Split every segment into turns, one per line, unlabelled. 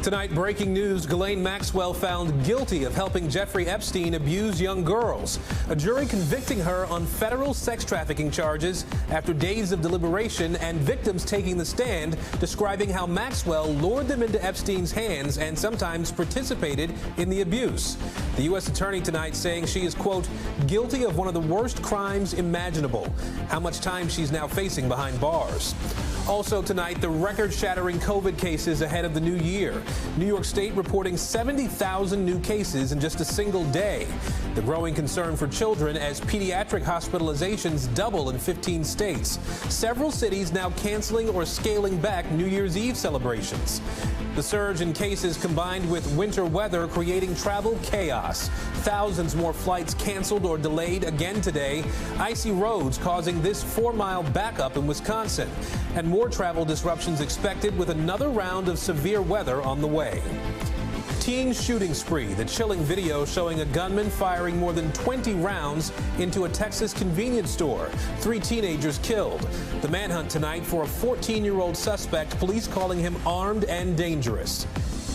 Tonight, breaking news, Ghislaine Maxwell found guilty of helping Jeffrey Epstein abuse young girls. A jury convicting her on federal sex trafficking charges after days of deliberation and victims taking the stand, describing how Maxwell lured them into Epstein's hands and sometimes participated in the abuse. The U.S. attorney tonight saying she is, quote, guilty of one of the worst crimes imaginable. How much time she's now facing behind bars. Also tonight, the record-shattering COVID cases ahead of the new year. New York State reporting 70,000 new cases in just a single day. The growing concern for children as pediatric hospitalizations double in 15 states. Several cities now canceling or scaling back New Year's Eve celebrations. The surge in cases combined with winter weather creating travel chaos. Thousands more flights canceled or delayed again today. Icy roads causing this 4-mile backup in Wisconsin. And more travel disruptions expected with another round of severe weather on the way. Teen shooting spree, the chilling video showing a gunman firing more than 20 rounds into a Texas convenience store. 3 teenagers killed. The manhunt tonight for a 14-year-old suspect, police calling him armed and dangerous.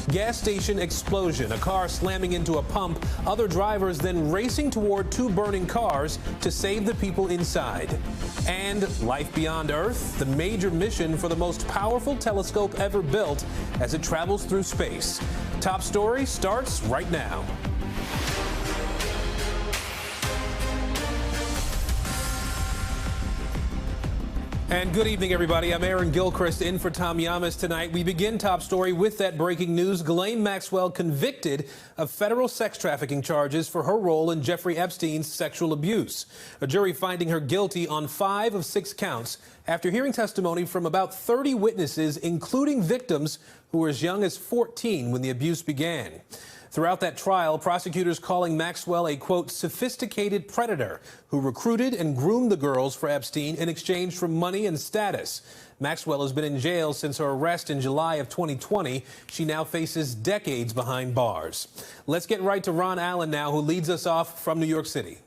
Gas station explosion, a car slamming into a pump, other drivers then racing toward 2 burning cars to save the people inside. And life beyond Earth, the major mission for the most powerful telescope ever built as it travels through space. Top story starts right now. And good evening, everybody. I'm Aaron Gilchrist in for Tom Llamas tonight. We begin Top Story with that breaking news. Ghislaine Maxwell convicted of federal sex trafficking charges for her role in Jeffrey Epstein's sexual abuse. A jury finding her guilty on 5 of 6 counts after hearing testimony from about 30 witnesses, including victims who were as young as 14 when the abuse began. Throughout that trial, prosecutors calling Maxwell a, quote, sophisticated predator who recruited and groomed the girls for Epstein in exchange for money and status. Maxwell has been in jail since her arrest in July of 2020. She now faces decades behind bars. Let's get right to Ron Allen now, who leads us off from New York City.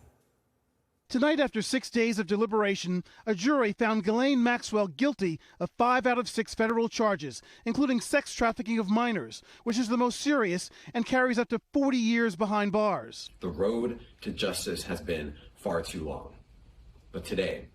Tonight, after 6 days of deliberation, a jury found Ghislaine Maxwell guilty of 5 out of 6 federal charges, including sex trafficking of minors, which is the most serious and carries up to 40 years behind bars.
The road to justice has been far too long. But today,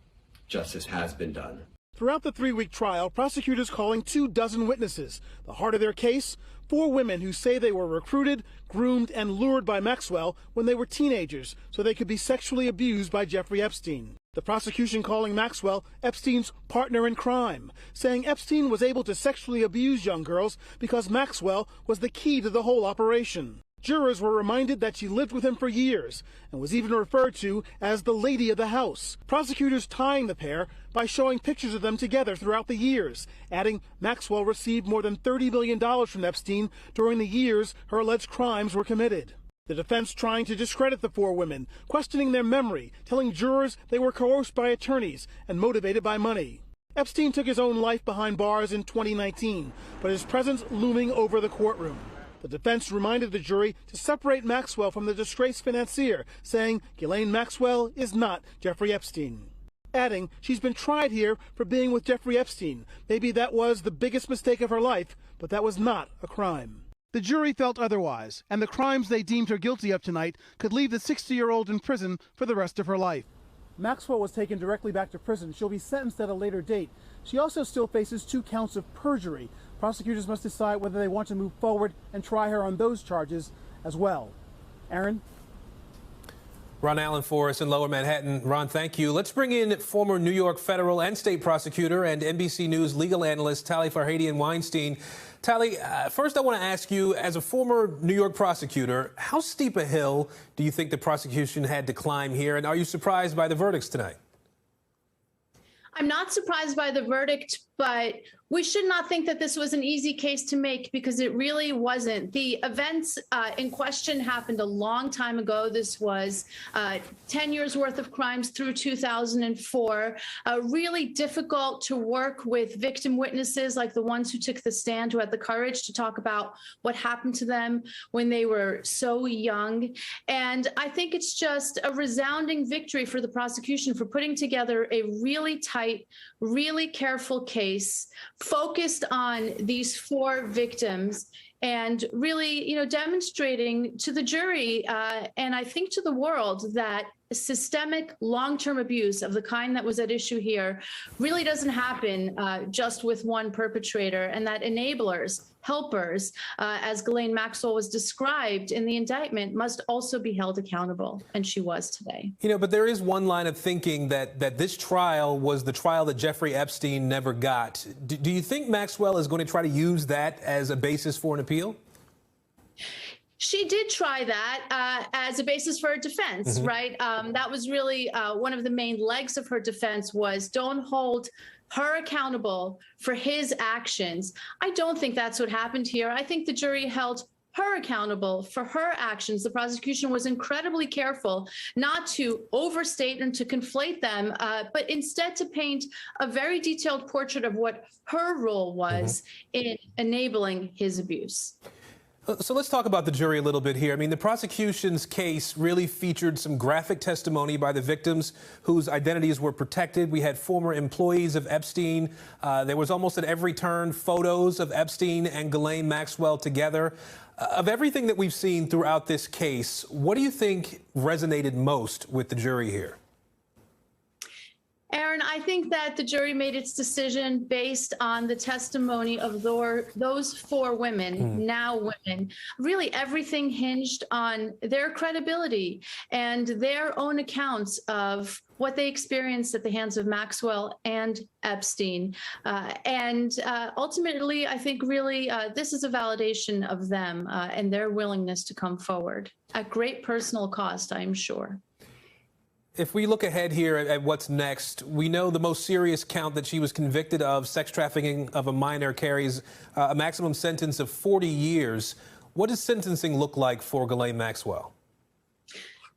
justice has been done.
Throughout the 3-week trial, prosecutors calling 24 witnesses. The heart of their case, 4 women who say they were recruited, groomed, and lured by Maxwell when they were teenagers so they could be sexually abused by Jeffrey Epstein. The prosecution calling Maxwell Epstein's partner in crime, saying Epstein was able to sexually abuse young girls because Maxwell was the key to the whole operation. Jurors were reminded that she lived with him for years and was even referred to as the lady of the house. Prosecutors tying the pair by showing pictures of them together throughout the years, adding Maxwell received more than $30 million from Epstein during the years her alleged crimes were committed. The defense trying to discredit the 4 women, questioning their memory, telling jurors they were coerced by attorneys and motivated by money. Epstein took his own life behind bars in 2019, but his presence looming over the courtroom. The defense reminded the jury to separate Maxwell from the disgraced financier, saying Ghislaine Maxwell is not Jeffrey Epstein. Adding she's been tried here for being with Jeffrey Epstein. Maybe that was the biggest mistake of her life, but that was not a crime. The jury felt otherwise, and the crimes they deemed her guilty of tonight could leave the 60-year-old in prison for the rest of her life. Maxwell was taken directly back to prison. She'll be sentenced at a later date. She also still faces 2 counts of perjury. Prosecutors must decide whether they want to move forward and try her on those charges as well. Aaron?
Ron Allen for us in Lower Manhattan. Ron, thank you. Let's bring in former New York federal and state prosecutor and NBC News legal analyst Tali Farhadian-Weinstein. Tali, first I want to ask you, as a former New York prosecutor, how steep a hill do you think the prosecution had to climb here, and are you surprised by the verdicts tonight?
I'm not surprised by the verdict, but we should not think that this was an easy case to make, because it really wasn't. The events in question happened a long time ago. This was 10 years worth of crimes through 2004. Really difficult to work with victim witnesses like the ones who took the stand, who had the courage to talk about what happened to them when they were so young. And I think it's just a resounding victory for the prosecution for putting together a really tight, really careful case focused on these 4 victims and really, demonstrating to the jury and I think to the world that systemic long-term abuse of the kind that was at issue here really doesn't happen just with one perpetrator, and that enablers, helpers, as Ghislaine Maxwell was described in the indictment, must also be held accountable, and she was today.
But there is one line of thinking that this trial was the trial that Jeffrey Epstein never got. Do you think Maxwell is going to try to use that as a basis for an appeal?
She did try that as a basis for her defense, right? That was really one of the main legs of her defense was don't hold her accountable for his actions. I don't think that's what happened here. I think the jury held her accountable for her actions. The prosecution was incredibly careful not to overstate and to conflate them, but instead to paint a very detailed portrait of what her role was in enabling his abuse.
So let's talk about the jury a little bit here. I mean, the prosecution's case really featured some graphic testimony by the victims whose identities were protected. We had former employees of Epstein. There was almost at every turn photos of Epstein and Ghislaine Maxwell together. Of everything that we've seen throughout this case, what do you think resonated most with the jury here?
Aaron, I think that the jury made its decision based on the testimony of those four women, now women. Really, everything hinged on their credibility and their own accounts of what they experienced at the hands of Maxwell and Epstein. Ultimately, I think really this is a validation of them and their willingness to come forward at great personal cost, I'm sure.
If we look ahead here at what's next, we know the most serious count that she was convicted of, sex trafficking of a minor, carries a maximum sentence of 40 years. What does sentencing look like for Ghislaine Maxwell?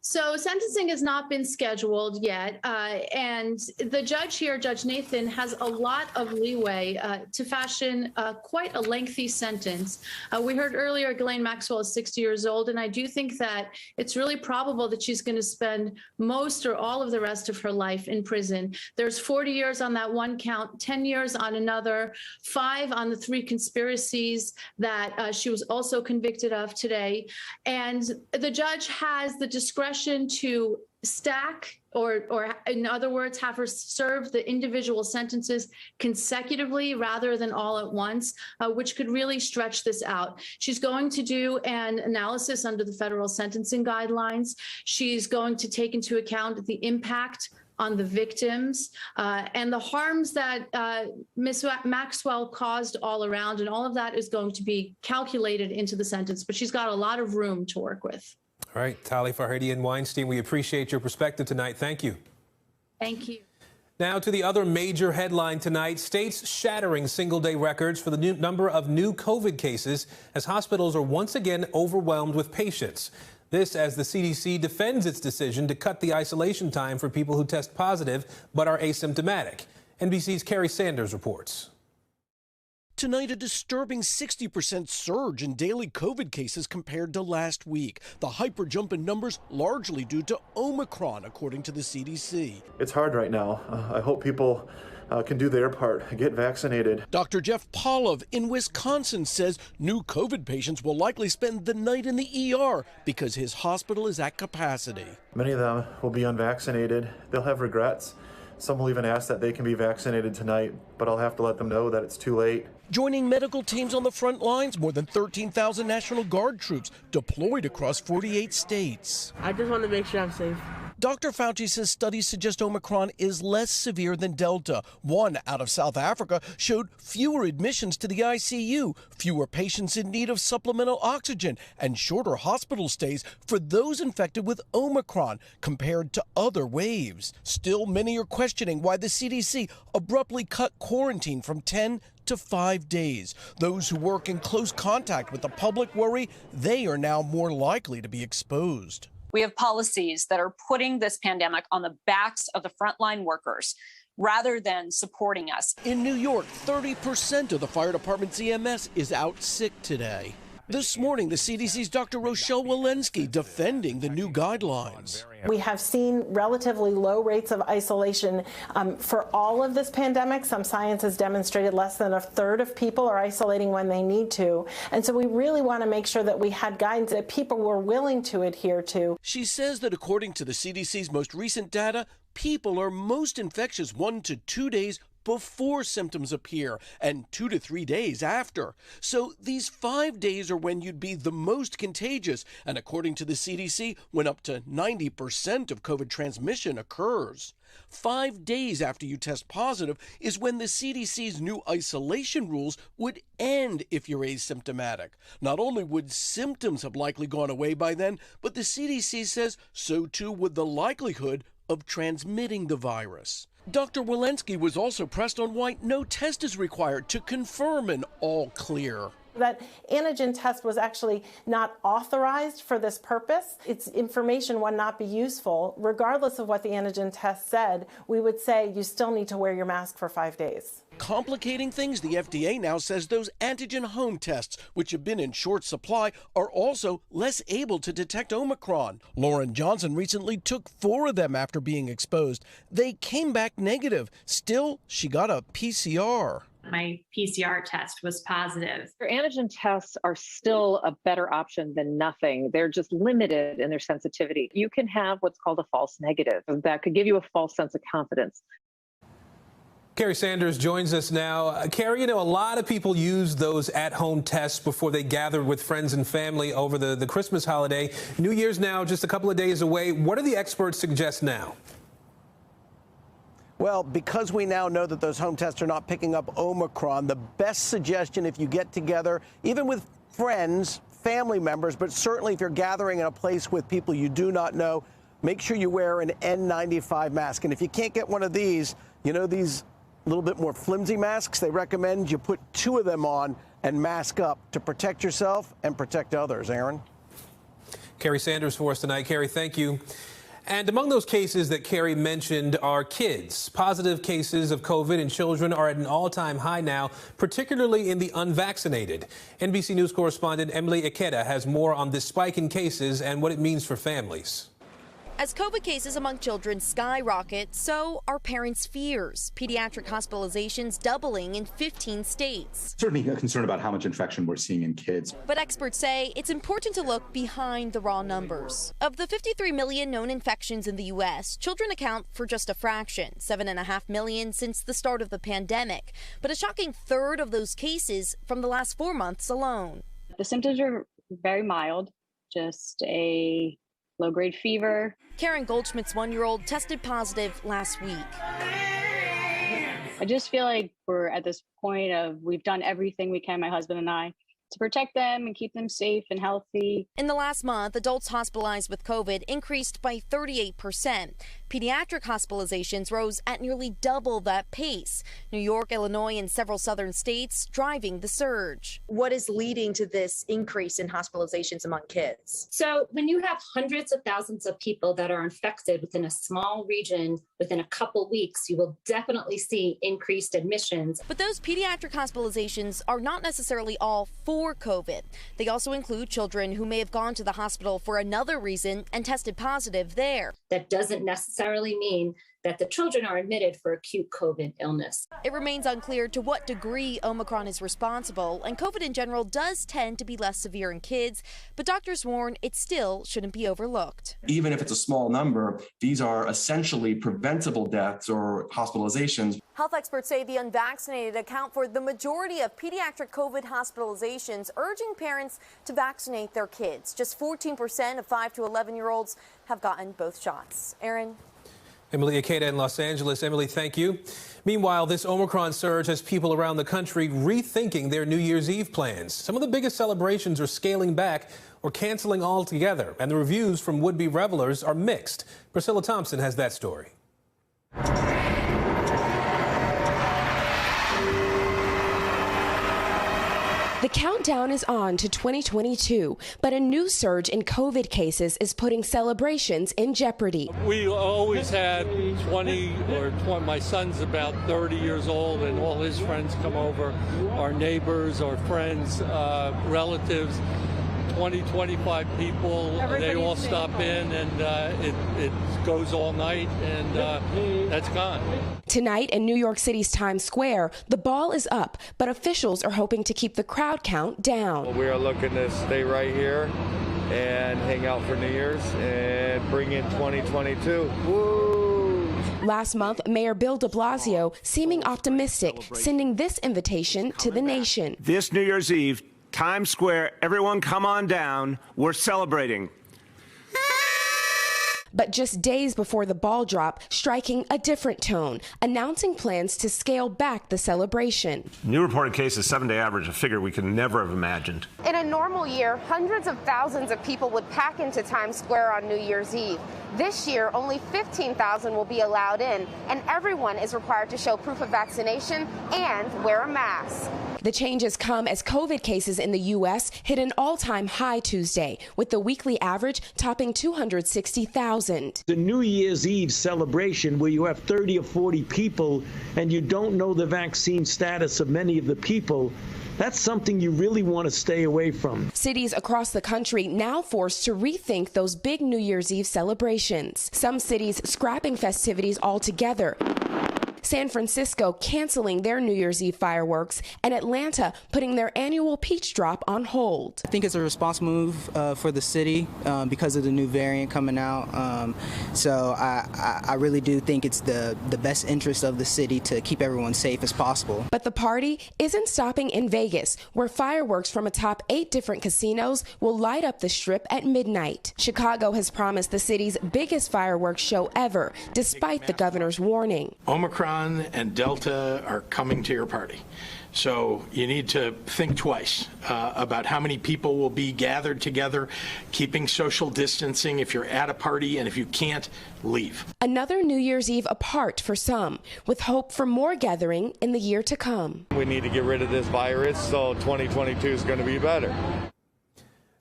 So sentencing has not been scheduled yet, and the judge here, Judge Nathan, has a lot of leeway to fashion quite a lengthy sentence. We heard earlier Ghislaine Maxwell is 60 years old, and I do think that it's really probable that she's going to spend most or all of the rest of her life in prison. There's 40 years on that one count, 10 years on another, 5 on the 3 conspiracies that she was also convicted of today. And the judge has the discretion to stack or in other words, have her serve the individual sentences consecutively rather than all at once, which could really stretch this out. She's going to do an analysis under the federal sentencing guidelines. She's going to take into account the impact on the victims and the harms that Ms. Maxwell caused all around, and all of that is going to be calculated into the sentence, but she's got a lot of room to work with.
All right, Tali Farhadian-Weinstein, we appreciate your perspective tonight. Thank you.
Thank you.
Now to the other major headline tonight. States shattering single-day records for the number of new COVID cases as hospitals are once again overwhelmed with patients. This as the CDC defends its decision to cut the isolation time for people who test positive but are asymptomatic. NBC's Kerry Sanders reports.
Tonight, a disturbing 60% surge in daily COVID cases compared to last week. The hyper jump in numbers largely due to Omicron, according to the CDC.
It's hard right now. I hope people can do their part, get vaccinated.
Dr. Jeff Polov in Wisconsin says new COVID patients will likely spend the night in the ER because his hospital is at capacity.
Many of them will be unvaccinated. They'll have regrets. Some will even ask that they can be vaccinated tonight, but I'll have to let them know that it's too late.
Joining medical teams on the front lines, more than 13,000 National Guard troops deployed across 48 states.
I just want to make sure I'm safe.
Dr. Fauci says studies suggest Omicron is less severe than Delta. One out of South Africa showed fewer admissions to the ICU, fewer patients in need of supplemental oxygen, and shorter hospital stays for those infected with Omicron compared to other waves. Still, many are questioning why the CDC abruptly cut quarantine from 10 to 5 days. Those who work in close contact with the public worry they are now more likely to be exposed.
We have policies that are putting this pandemic on the backs of the frontline workers rather than supporting us.
In New York, 30% of the fire department's EMS is out sick today. This morning, the CDC's Dr. Rochelle Walensky defending the new guidelines.
We have seen relatively low rates of isolation for all of this pandemic. Some science has demonstrated less than a third of people are isolating when they need to. And so we really want to make sure that we had guidance that people were willing to adhere to.
She says that according to the CDC's most recent data, people are most infectious 1 to 2 days before symptoms appear and 2 to 3 days after. So these 5 days are when you'd be the most contagious. And according to the CDC, when up to 90% of COVID transmission occurs. 5 days after you test positive is when the CDC's new isolation rules would end if you're asymptomatic. Not only would symptoms have likely gone away by then, but the CDC says so too would the likelihood of transmitting the virus. Dr. Walensky was also pressed on why no test is required to confirm an all clear.
That antigen test was actually not authorized for this purpose. Its information would not be useful. Regardless of what the antigen test said, we would say you still need to wear your mask for 5 days.
Complicating things, the FDA now says those antigen home tests, which have been in short supply, are also less able to detect Omicron. Lauren Johnson recently took 4 of them after being exposed. They came back negative. Still, she got a PCR.
My PCR test was positive.
Your antigen tests are still a better option than nothing. They're just limited in their sensitivity. You can have what's called a false negative. That could give you a false sense of confidence.
Carrie Sanders joins us now. Carrie, you know, a lot of people use those at-home tests before they gather with friends and family over the Christmas holiday. New Year's now just a couple of days away. What do the experts suggest now?
Well, because we now know that those home tests are not picking up Omicron, the best suggestion if you get together, even with friends, family members, but certainly if you're gathering in a place with people you do not know, make sure you wear an N95 mask. And if you can't get one of these, you know, these a little bit more flimsy masks, they recommend you put 2 of them on and mask up to protect yourself and protect others. Aaron?
Carrie Sanders for us tonight. Carrie, thank you. And among those cases that Carrie mentioned are kids. Positive cases of COVID in children are at an all-time high now, particularly in the unvaccinated. NBC News correspondent Emily Ikeda has more on this spike in cases and what it means for families.
As COVID cases among children skyrocket, so are parents' fears. Pediatric hospitalizations doubling in 15 states.
Certainly a concern about how much infection we're seeing in kids.
But experts say it's important to look behind the raw numbers. Of the 53 million known infections in the U.S., children account for just a fraction, 7.5 million since the start of the pandemic. But a shocking third of those cases from the last 4 months alone.
The symptoms are very mild, just a low-grade fever.
Karen Goldschmidt's 1-year-old tested positive last week.
I just feel like we're at this point of we've done everything we can, my husband and I, to protect them and keep them safe and healthy.
In the last month, adults hospitalized with COVID increased by 38%. Pediatric hospitalizations rose at nearly double that pace. New York, Illinois, and several southern states driving the surge.
What is leading to this increase in hospitalizations among kids?
So when you have hundreds of thousands of people that are infected within a small region within a couple weeks, you will definitely see increased admissions.
But those pediatric hospitalizations are not necessarily all for COVID. They also include children who may have gone to the hospital for another reason and tested positive there.
That doesn't necessarily mean that the children are admitted for acute COVID illness.
It remains unclear to what degree Omicron is responsible, and COVID in general does tend to be less severe in kids, but doctors warn it still shouldn't be overlooked.
Even if it's a small number, these are essentially preventable deaths or hospitalizations.
Health experts say the unvaccinated account for the majority of pediatric COVID hospitalizations, urging parents to vaccinate their kids. Just 14% of 5 to 11-year-olds have gotten both shots. Aaron?
Emily Ikeda in Los Angeles. Emily, thank you. Meanwhile, this Omicron surge has people around the country rethinking their New Year's Eve plans. Some of the biggest celebrations are scaling back or canceling altogether, and the reviews from would-be revelers are mixed. Priscilla Thompson has that story.
The countdown is on to 2022, but a new surge in COVID cases is putting celebrations in jeopardy.
We always had 20 or 20, my son's about 30 years old, and all his friends come over, our neighbors, our friends, relatives. 20, 25 people, they all stop in, and it goes all night, and that's gone.
Tonight in New York City's Times Square, the ball is up, but officials are hoping to keep the crowd count down.
We are looking to stay right here and hang out for New Year's and bring in 2022. Woo!
Last month, Mayor Bill de Blasio seeming optimistic, sending this invitation to the nation.
This New Year's Eve, Times Square, everyone come on down. We're celebrating.
But just days before the ball drop, striking a different tone, announcing plans to scale back the celebration.
New reported cases, 7-day average, a figure we could never have imagined.
In a normal year, hundreds of thousands of people would pack into Times Square on New Year's Eve. This year, only 15,000 will be allowed in, and everyone is required to show proof of vaccination and wear a mask.
The changes come as COVID cases in the U.S. hit an all-time high Tuesday, with the weekly average topping 260,000.
The New Year's Eve celebration where you have 30 or 40 people and you don't know the vaccine status of many of the people, that's something you really want to stay away from.
Cities across the country now forced to rethink those big New Year's Eve celebrations. Some cities scrapping festivities altogether. San Francisco canceling their New Year's Eve fireworks, and Atlanta putting their annual peach drop on hold.
I think it's a responsible move for the city because of the new variant coming out. So I really do think it's the best interest of the city to keep everyone safe as possible.
But the party isn't stopping in Vegas, where fireworks from atop 8 different casinos will light up the Strip at midnight. Chicago has promised the city's biggest fireworks show ever, despite the governor's warning.
Omicron and Delta are coming to your party. So you need to think twice about how many people will be gathered together, keeping social distancing if you're at a party, and if you can't, leave.
Another New Year's Eve apart for some, with hope for more gathering in the year to come.
We need to get rid of this virus, so 2022 is going to be better.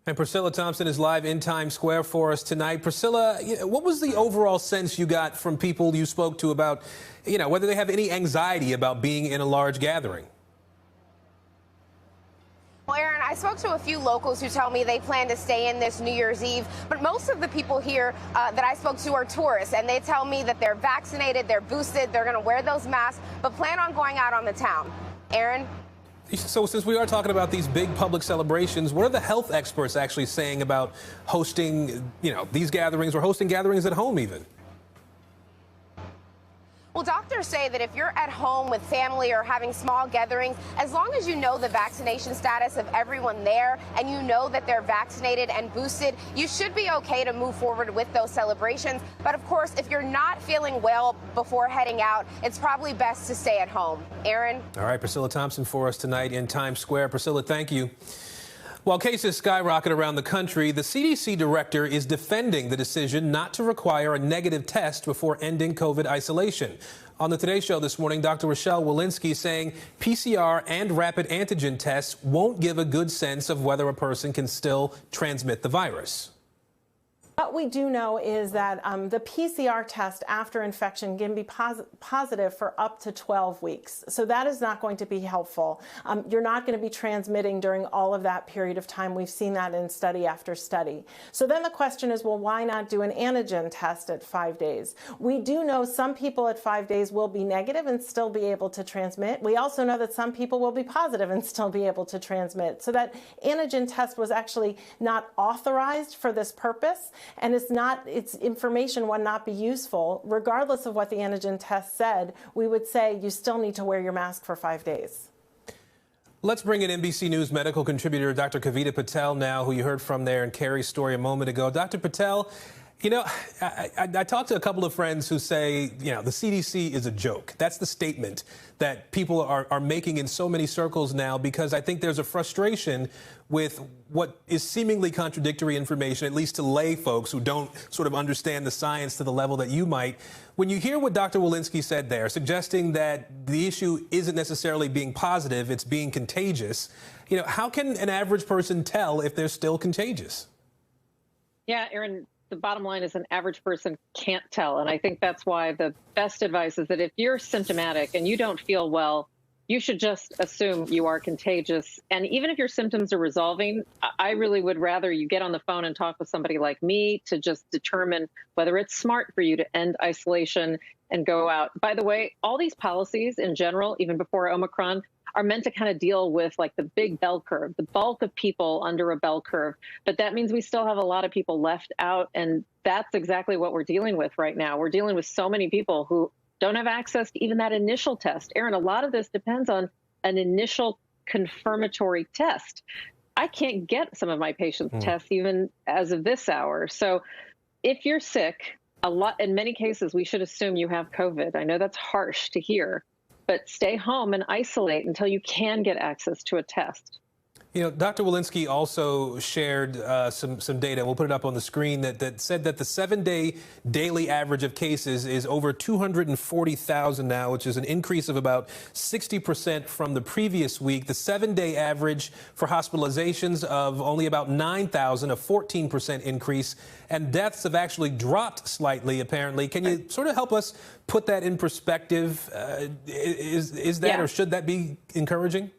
And Priscilla Thompson is live in Times Square for us tonight. Priscilla, what was the overall sense you got from people you spoke to about, whether they have any anxiety about being in a large gathering?
Well, Aaron, I spoke to a few locals who tell me they plan to stay in this New Year's Eve, but most of the people here that I spoke to are tourists, and they tell me that they're vaccinated, they're boosted, they're going to wear those masks, but plan on going out on the town. Aaron?
So since we are talking about these big public celebrations, what are the health experts actually saying about hosting, these gatherings or hosting gatherings at home even?
Well, doctors say that if you're at home with family or having small gatherings, as long as you know the vaccination status of everyone there and you know that they're vaccinated and boosted, you should be okay to move forward with those celebrations. But of course, if you're not feeling well before heading out, it's probably best to stay at home. Aaron?
All right, Priscilla Thompson for us tonight in Times Square. Priscilla, thank you. While cases skyrocket around the country, the CDC director is defending the decision not to require a negative test before ending COVID isolation. On the Today Show this morning, Dr. Rochelle Walensky saying PCR and rapid antigen tests won't give a good sense of whether a person can still transmit the virus.
What we do know is that the PCR test after infection can be positive for up to 12 weeks. So that is not going to be helpful. You're not going to be transmitting during all of that period of time. We've seen that in study after study. So then the question is, well, why not do an antigen test at 5 days? We do know some people at 5 days will be negative and still be able to transmit. We also know that some people will be positive and still be able to transmit. So that antigen test was actually not authorized for this purpose. And its information would not be useful. Regardless of what the antigen test said, we would say you still need to wear your mask for 5 days.
Let's bring in NBC News medical contributor Dr. Kavita Patel now, who you heard from there in Carrie's story a moment ago. Dr. Patel, I talked to a couple of friends who say, the CDC is a joke. That's the statement that people are making in so many circles now, because I think there's a frustration with what is seemingly contradictory information, at least to lay folks who don't sort of understand the science to the level that you might. When you hear what Dr. Walensky said there, suggesting that the issue isn't necessarily being positive, it's being contagious, How can an average person tell if they're still contagious?
Yeah, Aaron, the bottom line is an average person can't tell. And I think that's why the best advice is that if you're symptomatic and you don't feel well, you should just assume you are contagious. And even if your symptoms are resolving, I really would rather you get on the phone and talk with somebody like me to just determine whether it's smart for you to end isolation and go out. By the way, all these policies in general, even before Omicron, are meant to kind of deal with like the big bell curve, the bulk of people under a bell curve. But that means we still have a lot of people left out. And that's exactly what we're dealing with right now. We're dealing with so many people who don't have access to even that initial test. Aaron, a lot of this depends on an initial confirmatory test. I can't get some of my patients' tests even as of this hour. So if you're sick, in many cases, we should assume you have COVID. I know that's harsh to hear, but stay home and isolate until you can get access to a test.
Dr. Walensky also shared some data. We'll put it up on the screen that said that the 7-day daily average of cases is over 240,000 now, which is an increase of about 60% from the previous week. The 7-day average for hospitalizations of only about 9,000, a 14% increase, and deaths have actually dropped slightly, apparently. Can you sort of help us put that in perspective? Is that or should that be encouraging?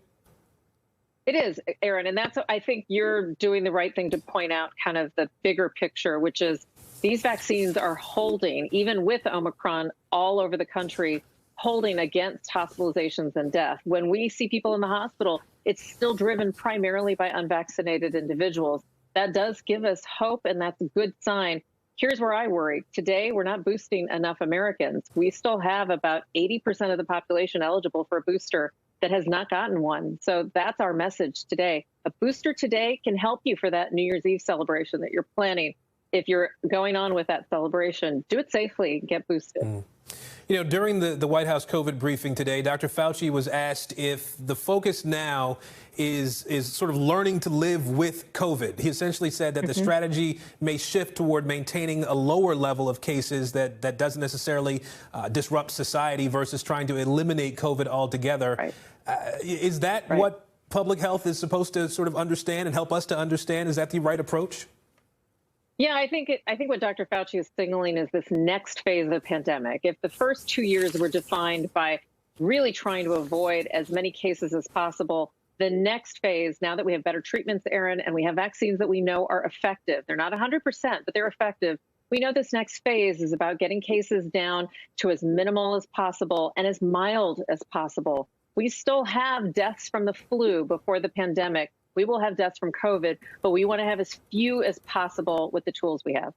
It is, Aaron, and I think you're doing the right thing to point out kind of the bigger picture, which is these vaccines are holding, even with Omicron all over the country, holding against hospitalizations and death. When we see people in the hospital, it's still driven primarily by unvaccinated individuals. That does give us hope, and that's a good sign. Here's where I worry. Today, we're not boosting enough Americans. We still have about 80% of the population eligible for a booster that has not gotten one. So that's our message today. A booster today can help you for that New Year's Eve celebration that you're planning. If you're going on with that celebration, do it safely, get boosted.
During the White House COVID briefing today, Dr. Fauci was asked if the focus now is sort of learning to live with COVID. He essentially said that the strategy may shift toward maintaining a lower level of cases that doesn't necessarily disrupt society versus trying to eliminate COVID altogether.
Right.
Is that what public health is supposed to sort of understand and help us to understand? Is that the right approach?
Yeah, I think what Dr. Fauci is signaling is this next phase of the pandemic. If the first 2 years were defined by really trying to avoid as many cases as possible, the next phase, now that we have better treatments, Aaron, and we have vaccines that we know are effective, they're not 100%, but they're effective. We know this next phase is about getting cases down to as minimal as possible and as mild as possible. We still have deaths from the flu before the pandemic. We will have deaths from COVID, but we want to have as few as possible with the tools we have.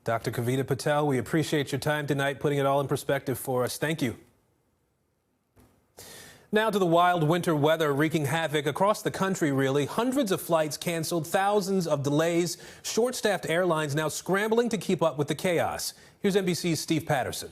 Dr. Kavita Patel, we appreciate your time tonight, putting it all in perspective for us. Thank you. Now to the wild winter weather wreaking havoc across the country, really. Hundreds of flights canceled, thousands of delays, short-staffed airlines now scrambling to keep up with the chaos. Here's NBC's Steve Patterson.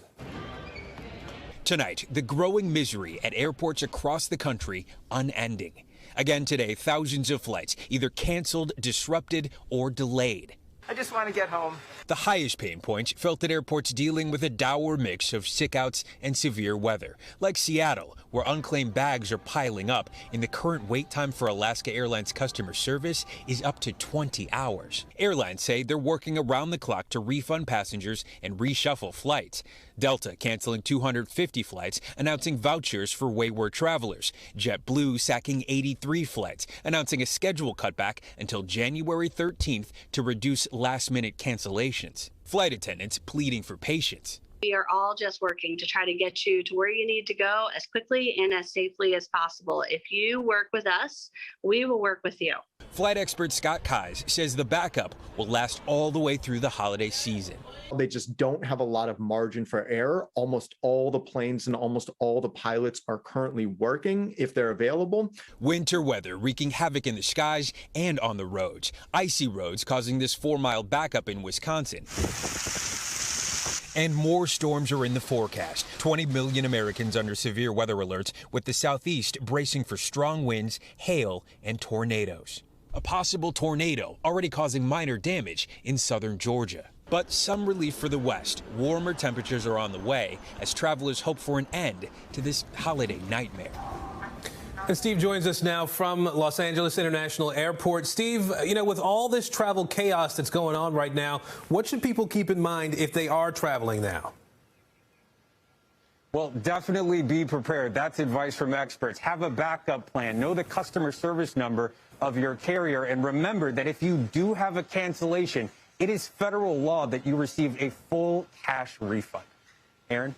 Tonight, the growing misery at airports across the country unending. Again today, thousands of flights either canceled, disrupted, or delayed.
I just want to get home.
The highest pain points felt at airports dealing with a dour mix of sickouts and severe weather, like Seattle, where unclaimed bags are piling up, and the current wait time for Alaska Airlines customer service is up to 20 hours. Airlines say they're working around the clock to refund passengers and reshuffle flights. Delta canceling 250 flights, announcing vouchers for wayward travelers. JetBlue sacking 83 flights, announcing a schedule cutback until January 13th to reduce last-minute cancellations. Flight attendants pleading for patience.
We are all just working to try to get you to where you need to go as quickly and as safely as possible. If you work with us, we will work with you.
Flight expert Scott Keyes says the backup will last all the way through the holiday season.
They just don't have a lot of margin for error. Almost all the planes and almost all the pilots are currently working if they're available.
Winter weather wreaking havoc in the skies and on the roads. Icy roads causing this 4-mile backup in Wisconsin. And more storms are in the forecast. 20 million Americans under severe weather alerts, with the Southeast bracing for strong winds, hail, and tornadoes. A possible tornado already causing minor damage in southern Georgia. But some relief for the West. Warmer temperatures are on the way as travelers hope for an end to this holiday nightmare.
And Steve joins us now from Los Angeles International Airport. Steve, you know, with all this travel chaos that's going on right now, what should people keep in mind if they are traveling now?
Well, definitely be prepared. That's advice from experts. Have a backup plan. Know the customer service number of your carrier. And remember that if you do have a cancellation, it is federal law that you receive a full cash refund. Aaron?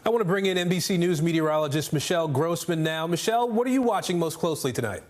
I want to bring in NBC News meteorologist Michelle Grossman now. Michelle, what are you watching most closely tonight?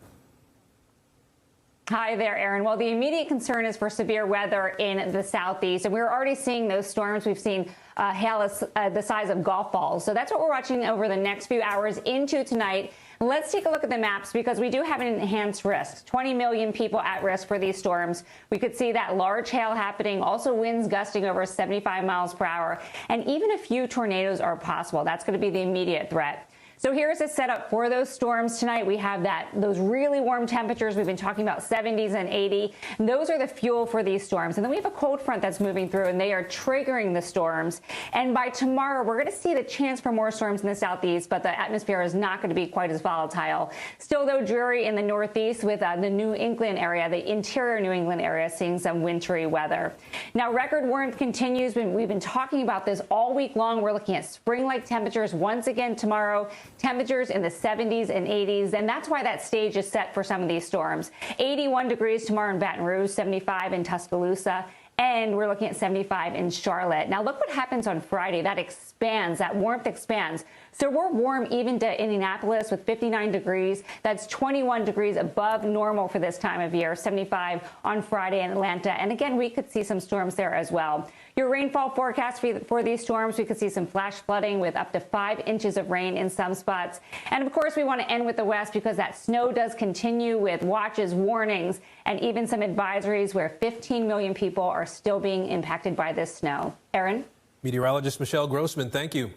Hi there, Aaron. Well, the immediate concern is for severe weather in the southeast, and we're already seeing those storms. We've seen hail the size of golf balls. So that's what we're watching over the next few hours into tonight. Let's take a look at the maps because we do have an enhanced risk. 20 million people at risk for these storms. We could see that large hail happening, also winds gusting over 75 miles per hour, and even a few tornadoes are possible. That's going to be the immediate threat. So here's a setup for those storms tonight. We have those really warm temperatures. We've been talking about 70s and 80. And those are the fuel for these storms. And then we have a cold front that's moving through, and they are triggering the storms. And by tomorrow, we're going to see the chance for more storms in the southeast, but the atmosphere is not going to be quite as volatile. Still, though, dreary in the northeast with the New England area, the interior New England area, seeing some wintry weather. Now, record warmth continues. We've been talking about this all week long. We're looking at spring-like temperatures once again tomorrow. Temperatures in the 70s and 80s, and that's why that stage is set for some of these storms. 81 degrees tomorrow in Baton Rouge, 75 in Tuscaloosa, and we're looking at 75 in Charlotte. Now look what happens on Friday. That expands, that warmth expands. So we're warm even to Indianapolis with 59 degrees. That's 21 degrees above normal for this time of year, 75 on Friday in Atlanta. And again, we could see some storms there as well. Your rainfall forecast for these storms, we could see some flash flooding with up to 5 inches of rain in some spots. And of course, we want to end with the west because that snow does continue with watches, warnings, and even some advisories where 15 million people are still being impacted by this snow. Aaron?
Meteorologist Michelle Grossman, thank you.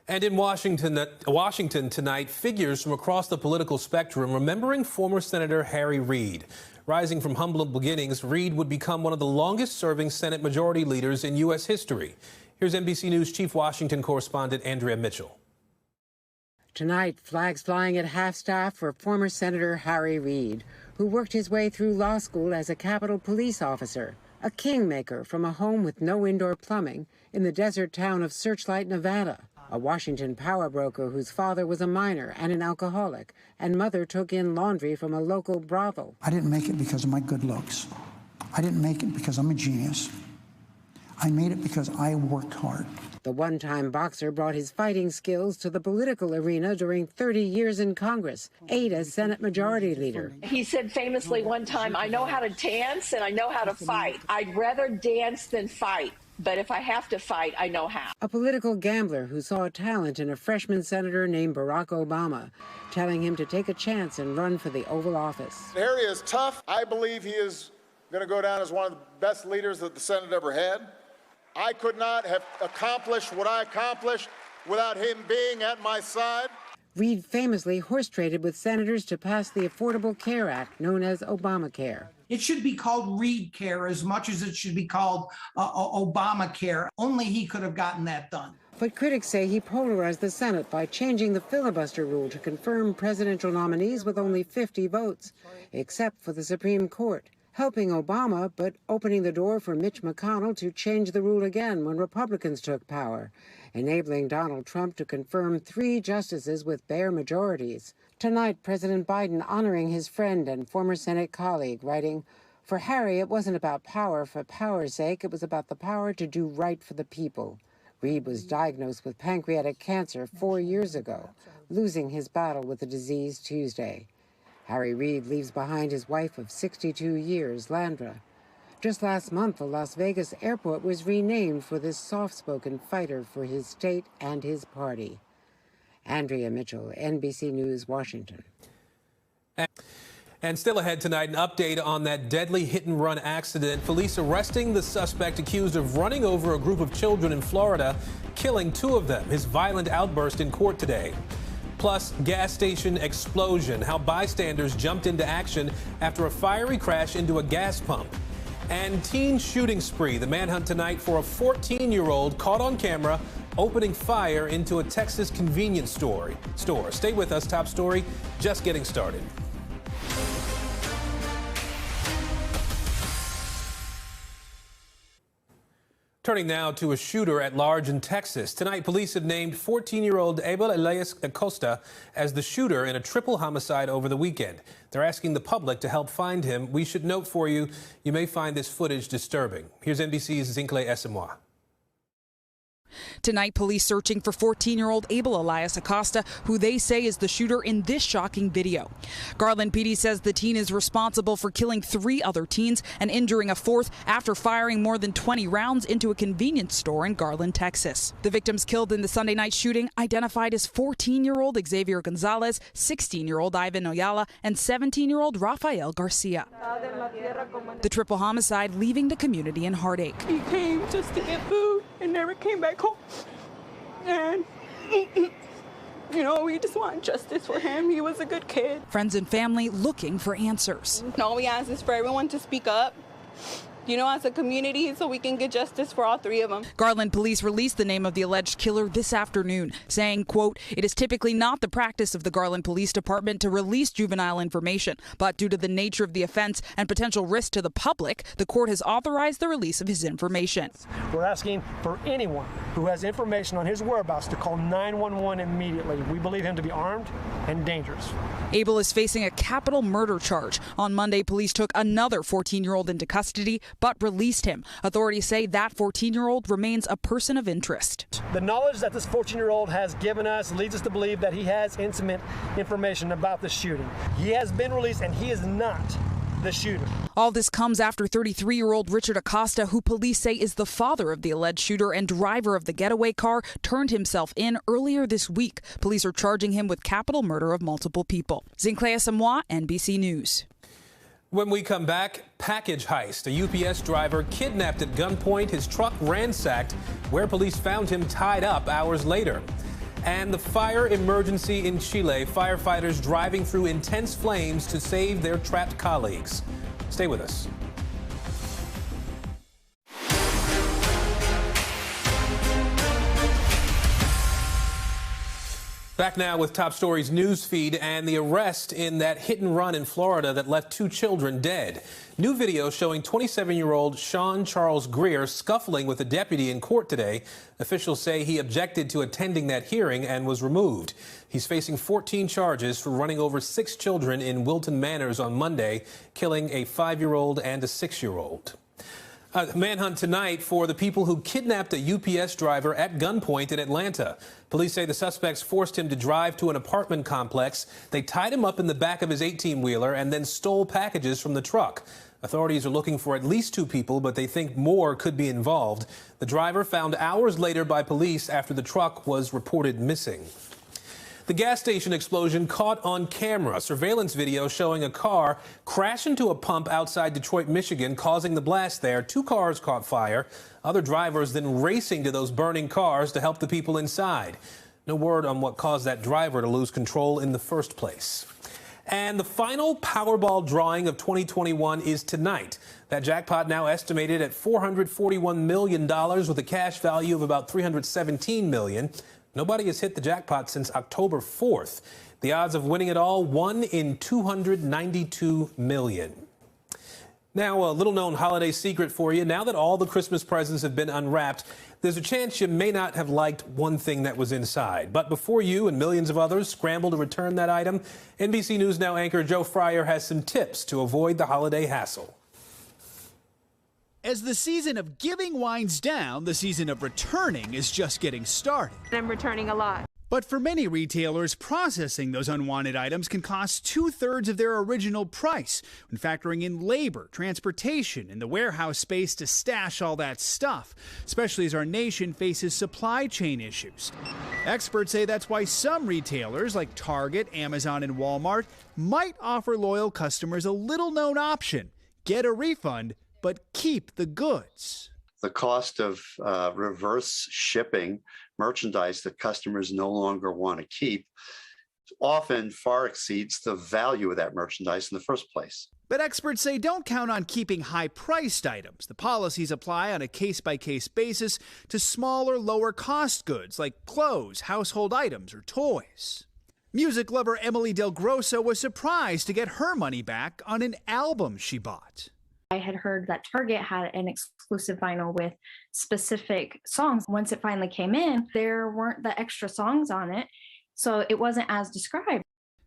And in Washington tonight, figures from across the political spectrum remembering former Senator Harry Reid. Rising from humble beginnings, Reid would become one of the longest-serving Senate majority leaders in U.S. history. Here's NBC News Chief Washington correspondent Andrea Mitchell.
Tonight, flags flying at half-staff for former Senator Harry Reid, who worked his way through law school as a Capitol Police officer, a kingmaker from a home with no indoor plumbing in the desert town of Searchlight, Nevada. A Washington power broker whose father was a miner and an alcoholic, and mother took in laundry from a local brothel.
I didn't make it because of my good looks. I didn't make it because I'm a genius. I made it because I worked hard.
The one-time boxer brought his fighting skills to the political arena during 30 years in Congress, 8 as Senate Majority Leader.
He said famously one time, "I know how to dance and I know how to fight. I'd rather dance than fight. But if I have to fight, I know how."
A political gambler who saw talent in a freshman senator named Barack Obama, telling him to take a chance and run for the Oval Office.
Harry is tough. I believe he is going to go down as one of the best leaders that the Senate ever had. I could not have accomplished what I accomplished without him being at my side.
Reid famously horse-traded with senators to pass the Affordable Care Act, known as Obamacare.
It should be called Reid Care as much as it should be called Obamacare. Only he could have gotten that done.
But critics say he polarized the Senate by changing the filibuster rule to confirm presidential nominees with only 50 votes, except for the Supreme Court, helping Obama but opening the door for Mitch McConnell to change the rule again when Republicans took power, enabling Donald Trump to confirm 3 justices with bare majorities. Tonight, President Biden honoring his friend and former Senate colleague, writing, "For Harry, it wasn't about power for power's sake. It was about the power to do right for the people." Reid was diagnosed with pancreatic cancer 4 years ago, losing his battle with the disease Tuesday. Harry Reid leaves behind his wife of 62 years, Landra. Just last month, the Las Vegas airport was renamed for this soft-spoken fighter for his state and his party. Andrea Mitchell, NBC News, Washington.
And still ahead tonight, an update on that deadly hit-and-run accident. Police arresting the suspect accused of running over a group of children in Florida, killing 2 of them. His violent outburst in court today. Plus, gas station explosion, how bystanders jumped into action after a fiery crash into a gas pump. And teen shooting spree. The manhunt tonight for a 14-year-old caught on camera opening fire into a Texas convenience store. Stay with us. Top story just getting started. Turning now to a shooter at large in Texas. Tonight, police have named 14-year-old Abel Elias Acosta as the shooter in a triple homicide over the weekend. They're asking the public to help find him. We should note for you, you may find this footage disturbing. Here's NBC's Ghislaine Maxwell.
Tonight, police searching for 14-year-old Abel Elias Acosta, who they say is the shooter in this shocking video. Garland PD says the teen is responsible for killing 3 other teens and injuring a 4th after firing more than 20 rounds into a convenience store in Garland, Texas. The victims killed in the Sunday night shooting identified as 14-year-old Xavier Gonzalez, 16-year-old Ivan Oyala, and 17-year-old Rafael Garcia. The triple homicide leaving the community in heartache.
He came just to get food and never came back home. And, we just want justice for him. He was a good kid.
Friends and family looking for answers.
All we ask is for everyone to speak up, as a community, so we can get justice for all 3 of them.
Garland police released the name of the alleged killer this afternoon, saying, quote, "It is typically not the practice of the Garland Police Department to release juvenile information, but due to the nature of the offense and potential risk to the public, the court has authorized the release of his information."
We're asking for anyone who has information on his whereabouts to call 911 immediately. We believe him to be armed and dangerous.
Abel is facing a capital murder charge. On Monday, police took another 14-year-old into custody, but released him. Authorities say that 14-year-old remains a person of interest.
The knowledge that this 14-year-old has given us leads us to believe that he has intimate information about the shooting. He has been released, and he is not the shooter.
All this comes after 33-year-old Richard Acosta, who police say is the father of the alleged shooter and driver of the getaway car, turned himself in earlier this week. Police are charging him with capital murder of multiple people. Ghislaine Maxwell, NBC News.
When we come back, package heist. A UPS driver kidnapped at gunpoint, his truck ransacked, where police found him tied up hours later. And the fire emergency in Chile, firefighters driving through intense flames to save their trapped colleagues. Stay with us. Back now with Top Stories news feed and the arrest in that hit and run in Florida that left 2 children dead. New video showing 27-year-old Sean Charles Greer scuffling with a deputy in court today. Officials say he objected to attending that hearing and was removed. He's facing 14 charges for running over 6 children in Wilton Manors on Monday, killing a 5-year-old and a 6-year-old. Manhunt tonight for the people who kidnapped a UPS driver at gunpoint in Atlanta. Police say the suspects forced him to drive to an apartment complex. They tied him up in the back of his 18-wheeler and then stole packages from the truck. Authorities are looking for at least 2 people, but they think more could be involved. The driver found hours later by police after the truck was reported missing. The gas station explosion caught on camera. Surveillance video showing a car crash into a pump outside Detroit, Michigan, causing the blast there. 2 cars caught fire. Other drivers then racing to those burning cars to help the people inside. No word on what caused that driver to lose control in the first place. And the final Powerball drawing of 2021 is tonight. That jackpot now estimated at $441 million with a cash value of about $317 million. Nobody has hit the jackpot since October 4th. The odds of winning it all, 1 in 292 million. Now, a little-known holiday secret for you. Now that all the Christmas presents have been unwrapped, there's a chance you may not have liked one thing that was inside. But before you and millions of others scramble to return that item, NBC News Now anchor Joe Fryer has some tips to avoid the holiday hassle.
As the season of giving winds down, the season of returning is just getting started.
I'm returning a lot.
But for many retailers, processing those unwanted items can cost 2/3 of their original price when factoring in labor, transportation, and the warehouse space to stash all that stuff, especially as our nation faces supply chain issues. Experts say that's why some retailers like Target, Amazon, and Walmart might offer loyal customers a little-known option: get a refund, but keep the goods.
The cost of reverse shipping merchandise that customers no longer want to keep often far exceeds the value of that merchandise in the first place.
But experts say don't count on keeping high-priced items. The policies apply on a case-by-case basis to smaller, lower-cost goods like clothes, household items, or toys. Music lover Emily Del Grosso was surprised to get her money back on an album she bought.
I had heard that Target had an exclusive vinyl with specific songs. Once it finally came in, there weren't the extra songs on it, so it wasn't as described.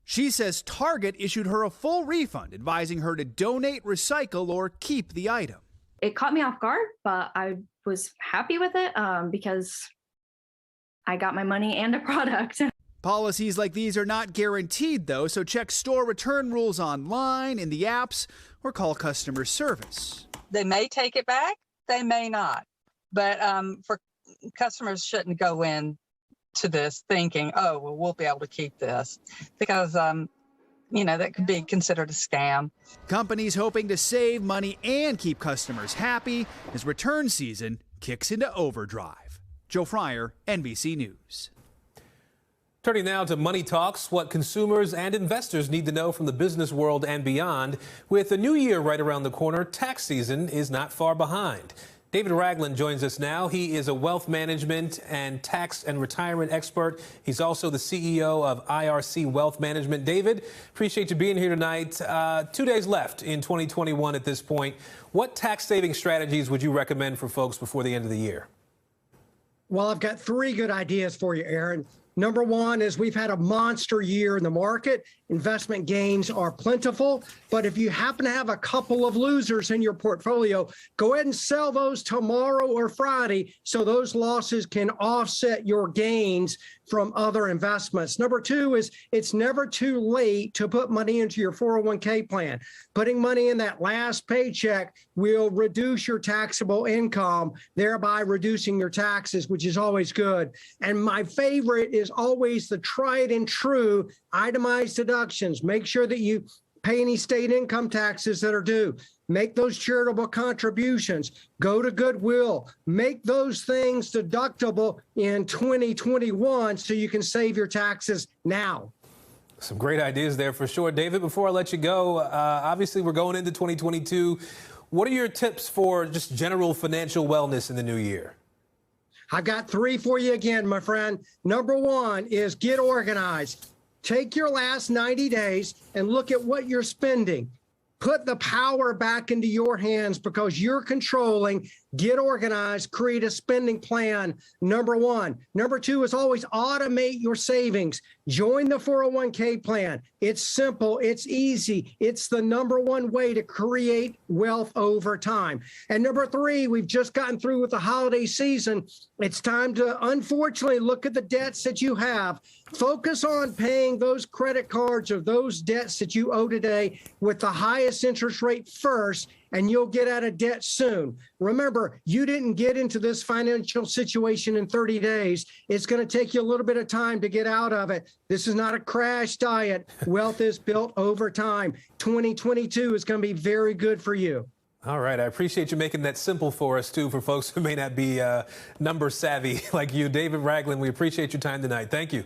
She says Target issued her a full refund, advising her to donate, recycle, or keep the item.
It caught me off guard, but I was happy with it because I got my money and a product.
Policies like these are not guaranteed, though, so check store return rules online, in the apps, or call customer service.
They may take it back, they may not. But for customers shouldn't go in to this thinking, oh, well, we'll be able to keep this, because, that could be considered a scam.
Companies hoping to save money and keep customers happy as return season kicks into overdrive. Joe Fryer, NBC News.
Turning now to Money Talks, what consumers and investors need to know from the business world and beyond. With the new year right around the corner, tax season is not far behind. David Ragland joins us now. He is a wealth management and tax and retirement expert. He's also the CEO of IRC Wealth Management. David, appreciate you being here tonight. 2 days left in 2021 at this point. What tax saving strategies would you recommend for folks before the end of the year?
Well, I've got 3 good ideas for you, Aaron. Number one is we've had a monster year in the market. Investment gains are plentiful, but if you happen to have a couple of losers in your portfolio, go ahead and sell those tomorrow or Friday so those losses can offset your gains from other investments. Number two is it's never too late to put money into your 401k plan. Putting money in that last paycheck will reduce your taxable income, thereby reducing your taxes, which is always good. And my favorite is always the tried and true itemized deductions. Make sure that you pay any state income taxes that are due. Make those charitable contributions. Go to Goodwill. Make those things deductible in 2021 so you can save your taxes now.
Some great ideas there for sure. David, before I let you go, obviously we're going into 2022. What are your tips for just general financial wellness in the new year?
I got 3 for you again, my friend. Number one is get organized. Take your last 90 days and look at what you're spending. Put the power back into your hands because you're controlling. Get organized, create a spending plan, number one. Number two is always automate your savings. Join the 401k plan. It's simple, it's easy. It's the number one way to create wealth over time. And number three, we've just gotten through with the holiday season. It's time to, unfortunately, look at the debts that you have. Focus on paying those credit cards or those debts that you owe today with the highest interest rate first, and you'll get out of debt soon. Remember, you didn't get into this financial situation in 30 days. It's going to take you a little bit of time to get out of it. This is not a crash diet. Wealth is built over time. 2022 is going to be very good for you.
All right. I appreciate you making that simple for us, too, for folks who may not be number savvy like you. David Ragland, we appreciate your time tonight. Thank you.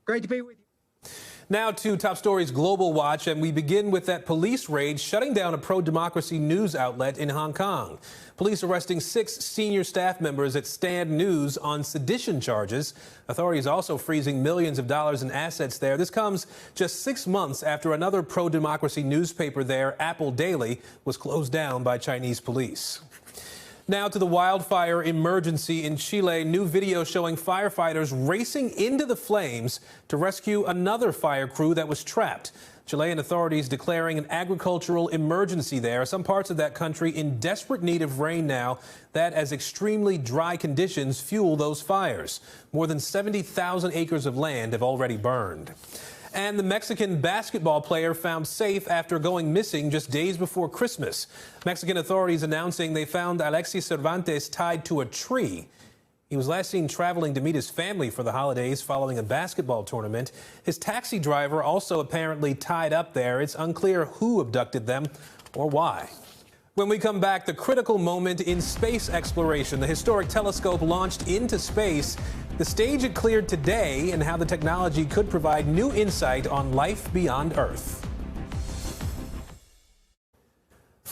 Great to be with you.
Now to Top Stories Global Watch, and we begin with that police raid shutting down a pro-democracy news outlet in Hong Kong. Police arresting 6 senior staff members at Stand News on sedition charges. Authorities also freezing millions of dollars in assets there. This comes just 6 months after another pro-democracy newspaper there, Apple Daily, was closed down by Chinese police. Now to the wildfire emergency in Chile. New video showing firefighters racing into the flames to rescue another fire crew that was trapped. Chilean authorities declaring an agricultural emergency there. Some parts of that country in desperate need of rain now, that as extremely dry conditions fuel those fires. More than 70,000 acres of land have already burned. And the Mexican basketball player found safe after going missing just days before Christmas. Mexican authorities announcing they found Alexis Cervantes tied to a tree. He was last seen traveling to meet his family for the holidays following a basketball tournament. His taxi driver also apparently tied up there. It's unclear who abducted them or why. When we come back, the critical moment in space exploration. The historic telescope launched into space. The stage it cleared today and how the technology could provide new insight on life beyond Earth.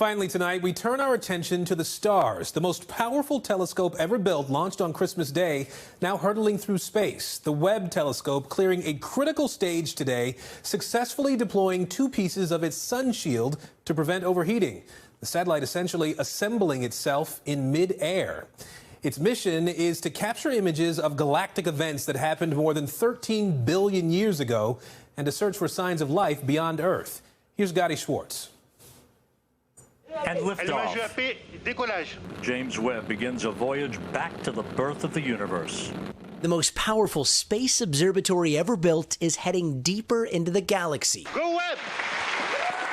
Finally tonight, we turn our attention to the stars. The most powerful telescope ever built launched on Christmas Day, now hurtling through space. The Webb Telescope clearing a critical stage today, successfully deploying 2 pieces of its sun shield to prevent overheating. The satellite essentially assembling itself in mid-air. Its mission is to capture images of galactic events that happened more than 13 billion years ago and to search for signs of life beyond Earth. Here's Gadi Schwartz.
And liftoff. James Webb begins a voyage back to the birth of the universe.
The most powerful space observatory ever built is heading deeper into the galaxy.
Go Webb!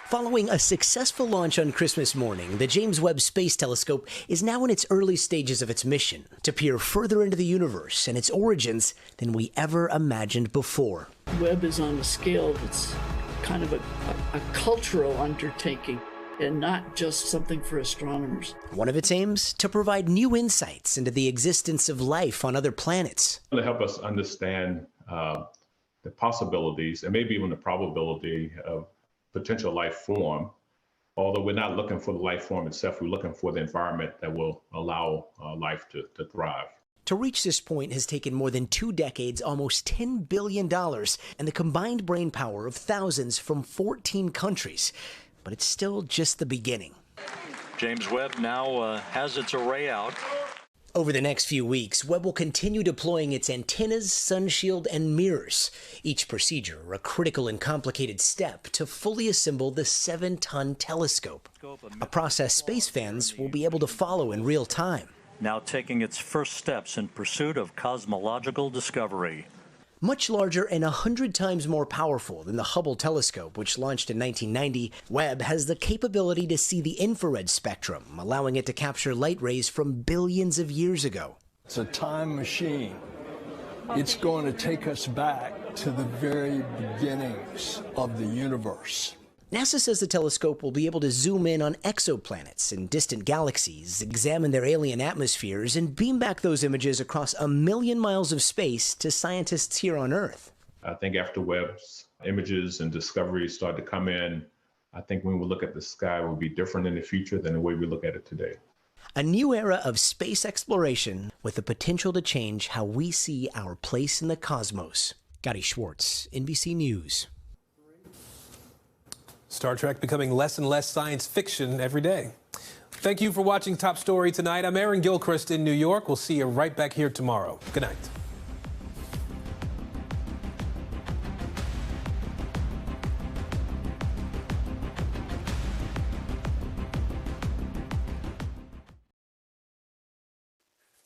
Following a successful launch on Christmas morning, the James Webb Space Telescope is now in its early stages of its mission to peer further into the universe and its origins than we ever imagined before.
Webb is on a scale that's kind of a cultural undertaking, and not just something for astronomers.
One of its aims, to provide new insights into the existence of life on other planets.
To help us understand the possibilities and maybe even the probability of potential life form. Although we're not looking for the life form itself, we're looking for the environment that will allow life to thrive.
To reach this point has taken more than 2 decades, almost $10 billion, and the combined brain power of thousands from 14 countries. But it's still just the beginning.
James Webb now has its array out.
Over the next few weeks, Webb will continue deploying its antennas, sun shield, and mirrors. Each procedure a critical and complicated step to fully assemble the 7-ton telescope, a process space fans will be able to follow in real time.
Now taking its first steps in pursuit of cosmological discovery.
Much larger and 100 times more powerful than the Hubble telescope, which launched in 1990, Webb has the capability to see the infrared spectrum, allowing it to capture light rays from billions of years ago.
It's a time machine. It's going to take us back to the very beginnings of the universe.
NASA says the telescope will be able to zoom in on exoplanets and distant galaxies, examine their alien atmospheres, and beam back those images across 1 million miles of space to scientists here on Earth.
I think after Webb's images and discoveries start to come in, I think when we look at the sky, it will be different in the future than the way we look at it today.
A new era of space exploration with the potential to change how we see our place in the cosmos. Gadi Schwartz, NBC News.
Star Trek becoming less and less science fiction every day. Thank you for watching Top Story tonight. I'm Aaron Gilchrist in New York. We'll see you right back here tomorrow. Good night.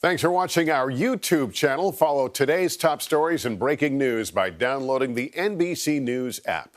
Thanks for watching our YouTube channel. Follow today's top stories and breaking news by downloading the NBC News app.